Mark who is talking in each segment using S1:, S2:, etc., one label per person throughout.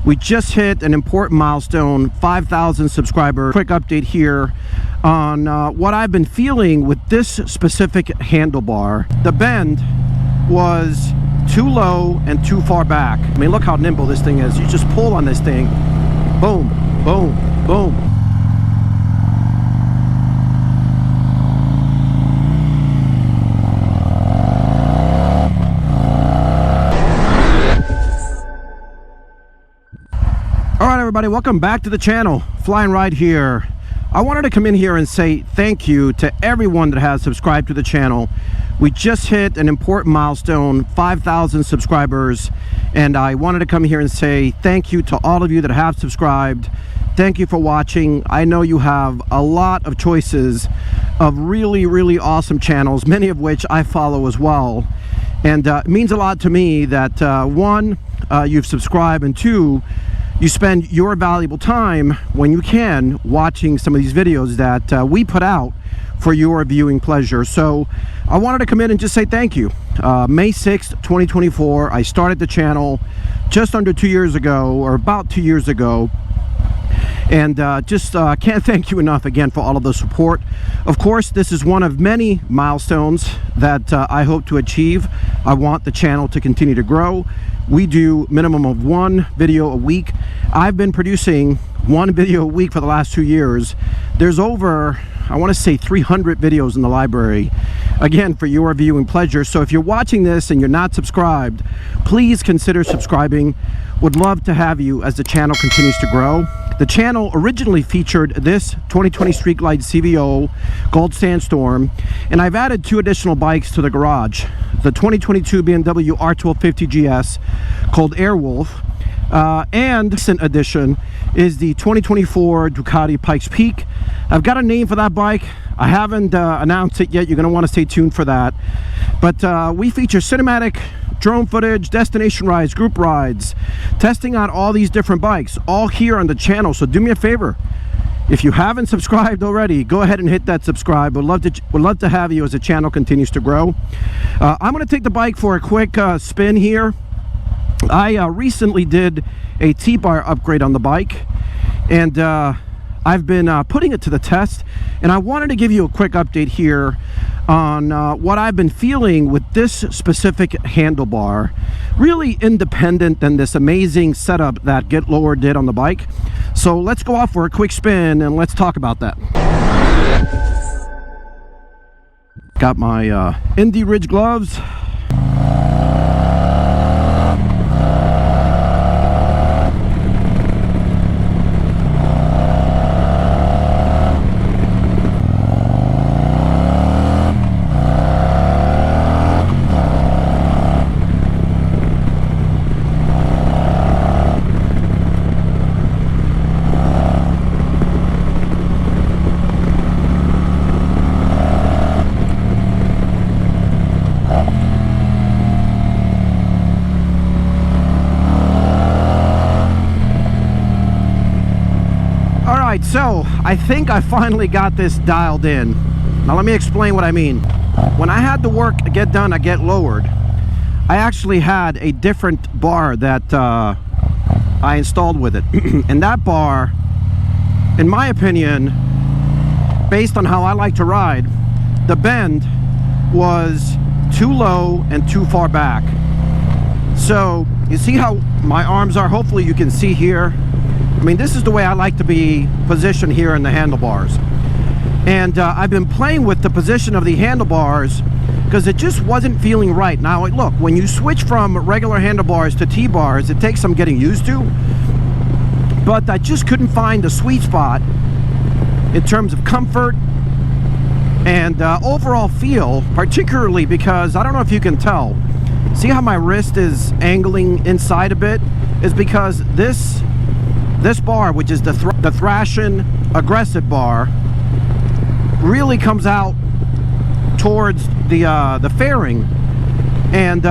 S1: We just hit an important milestone, 5,000 subscribers. Quick update here on what I've been feeling with this specific handlebar. The bend was too low and too far back. I mean, look how nimble this thing is. You just pull on this thing, boom, boom, boom. All right, everybody, welcome back to the channel. Fly and Ride here. I wanted to come in here and say thank you to everyone that has subscribed to the channel. We just hit an important milestone, 5,000 subscribers, and I wanted to come here and say thank you to all of you that have subscribed. Thank you for watching. I know you have a lot of choices of really awesome channels, many of which I follow as well, and it means a lot to me that one, you've subscribed, and two, you spend your valuable time when you can watching some of these videos that we put out for your viewing pleasure. So I wanted to come in and just say thank you. May 6th, 2024, I started the channel just under 2 years ago, or about 2 years ago. And can't thank you enough again for all of the support. Of course, this is one of many milestones that I hope to achieve. I want the channel to continue to grow. We do minimum of one video a week. I've been producing one video a week for the last 2 years. There's over, I want to say, 300 videos in the library, again, for your viewing pleasure. So if you're watching this and you're not subscribed, please consider subscribing. Would love to have you as the channel continues to grow. The channel originally featured this 2020 Street Glide CVO Gold Sandstorm, and I've added 2 additional bikes to the garage. The 2022 BMW R1250 GS called Airwolf, and recent addition is the 2024 Ducati Pikes Peak. I've got a name for that bike. I haven't announced it yet. You're going to want to stay tuned for that. But we feature cinematic drone footage, destination rides, group rides, testing out all these different bikes, all here on the channel. So do me a favor, if you haven't subscribed already, go ahead and hit that subscribe. Would love to have you as the channel continues to grow. I'm going to take the bike for a quick spin here. I recently did a T-bar upgrade on the bike, and I've been putting it to the test, and I wanted to give you a quick update here on what I've been feeling with this specific handlebar. Really independent than this amazing setup that Get Lower did on the bike. So let's go off for a quick spin and let's talk about that. Got my Indie Ridge gloves. So I think I finally got this dialed in. Now let me explain what I mean. When I had the work get done at Get Lowered, I actually had a different bar that I installed with it. And that bar, in my opinion, based on how I like to ride, the bend was too low and too far back. So you see how my arms are? Hopefully you can see here. I mean, this is the way I like to be positioned here in the handlebars. And I've been playing with the position of the handlebars because it just wasn't feeling right. Now, look, when you switch from regular handlebars to T-bars, it takes some getting used to. But I just couldn't find the sweet spot in terms of comfort and overall feel, particularly because, I don't know if you can tell, see how my wrist is angling inside a bit? Is because this bar, which is the Thrashin aggressive bar, really comes out towards the fairing, and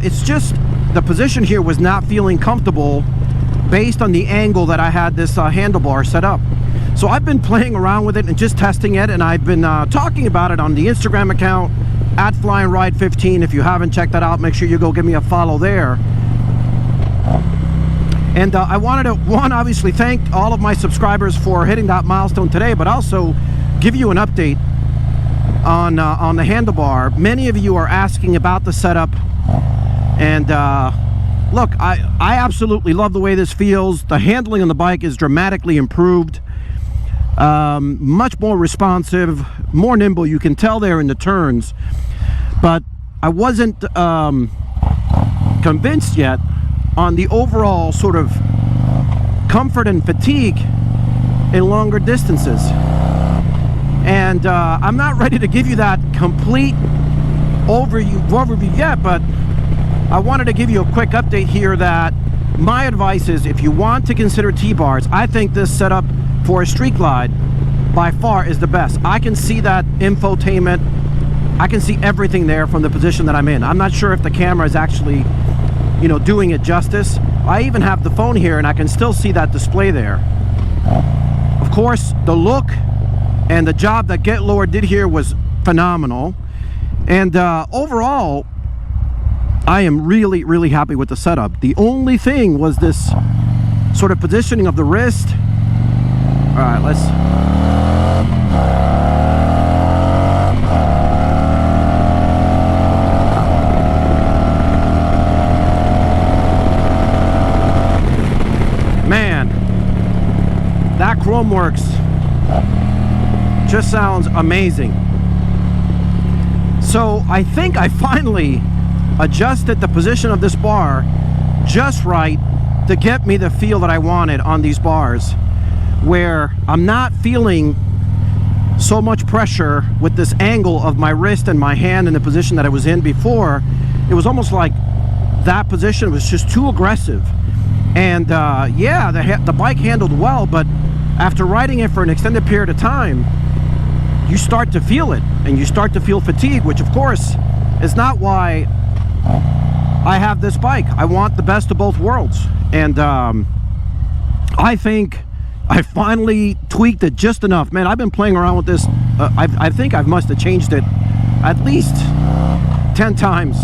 S1: it's just the position here was not feeling comfortable based on the angle that I had this handlebar set up. So I've been playing around with it and just testing it, and I've been talking about it on the Instagram account at FLY&RIDE15. If you haven't checked that out, make sure you go give me a follow there. And I wanted to, one, obviously thank all of my subscribers for hitting that milestone today, but also give you an update on the handlebar. Many of you are asking about the setup, and look, I absolutely love the way this feels. The handling on the bike is dramatically improved, much more responsive, more nimble. You can tell there in the turns, but I wasn't convinced yet on the overall sort of comfort and fatigue in longer distances. And I'm not ready to give you that complete overview yet, but I wanted to give you a quick update here that my advice is, if you want to consider T-bars, I think this setup for a street glide by far is the best. I can see that infotainment, I can see everything there from the position that I'm in. I'm not sure if the camera is actually, you know, doing it justice. I even have the phone here and I can still see that display there. Of course, the look and the job that Get Lower did here was phenomenal. And overall, I am really, really happy with the setup. The only thing was this sort of positioning of the wrist. All right, let's... Man, that chrome works just sounds amazing. So I think I finally adjusted the position of this bar just right to get me the feel that I wanted on these bars, where I'm not feeling so much pressure with this angle of my wrist and my hand in the position that I was in before. It was almost like that position was just too aggressive. And yeah, the bike handled well, but after riding it for an extended period of time, you start to feel it, and you start to feel fatigue, which of course is not why I have this bike. I want the best of both worlds, and I think I finally tweaked it just enough. Man, I've been playing around with this. I think I must have changed it at least 10 times.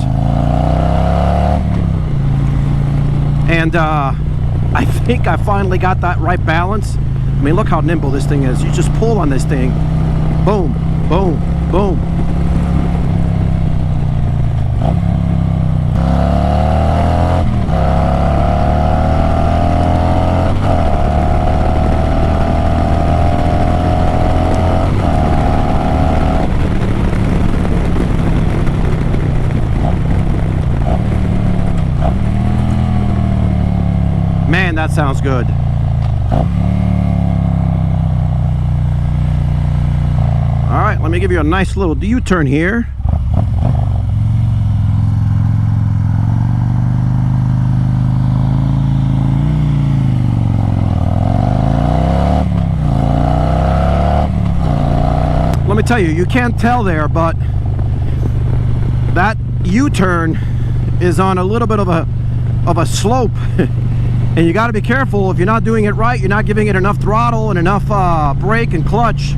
S1: And I think I finally got that right balance. I mean, look how nimble this thing is. You just pull on this thing. Boom, boom, boom. Man, that sounds good. All right, let me give you a nice little U-turn here. Let me tell you, you can't tell there, but that U-turn is on a little bit of a slope. And you got to be careful. If you're not doing it right, you're not giving it enough throttle and enough brake and clutch,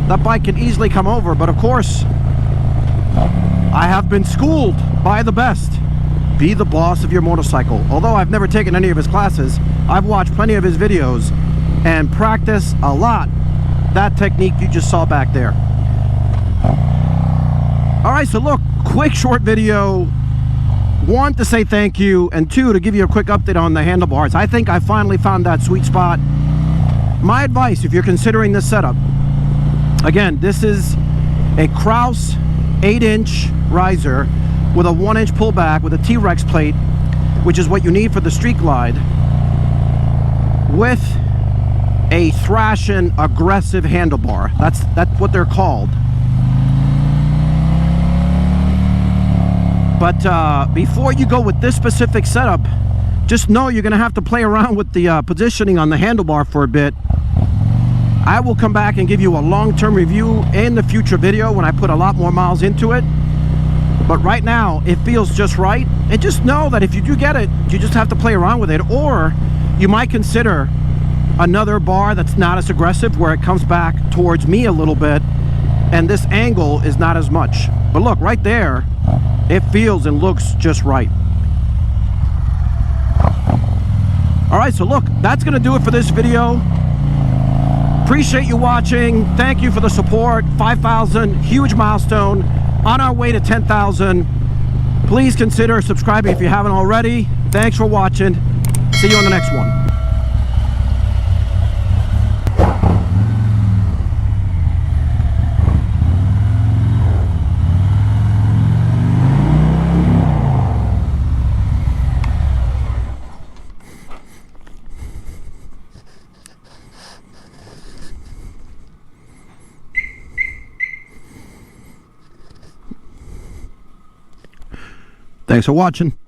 S1: that bike can easily come over. But of course, I have been schooled by the best. Be the boss of your motorcycle. Although I've never taken any of his classes, I've watched plenty of his videos and practiced a lot that technique you just saw back there. All right, so look, quick short video. One, to say thank you, and two, to give you a quick update on the handlebars. I think I finally found that sweet spot. My advice, if you're considering this setup, again, this is a Kraus 8-inch riser with a 1-inch pullback with a T-Rex plate, which is what you need for the street glide, with a thrashing aggressive handlebar. That's what they're called. But before you go with this specific setup, just know you're going to have to play around with the positioning on the handlebar for a bit. I will come back and give you a long-term review in the future video when I put a lot more miles into it. But right now, it feels just right. And just know that if you do get it, you just have to play around with it. Or you might consider another bar that's not as aggressive, where it comes back towards me a little bit, and this angle is not as much. But look, right there, it feels and looks just right. All right, so look, that's gonna do it for this video. Appreciate you watching. Thank you for the support. 5,000, huge milestone. On our way to 10,000. Please consider subscribing if you haven't already. Thanks for watching. See you on the next one. Thanks for watching.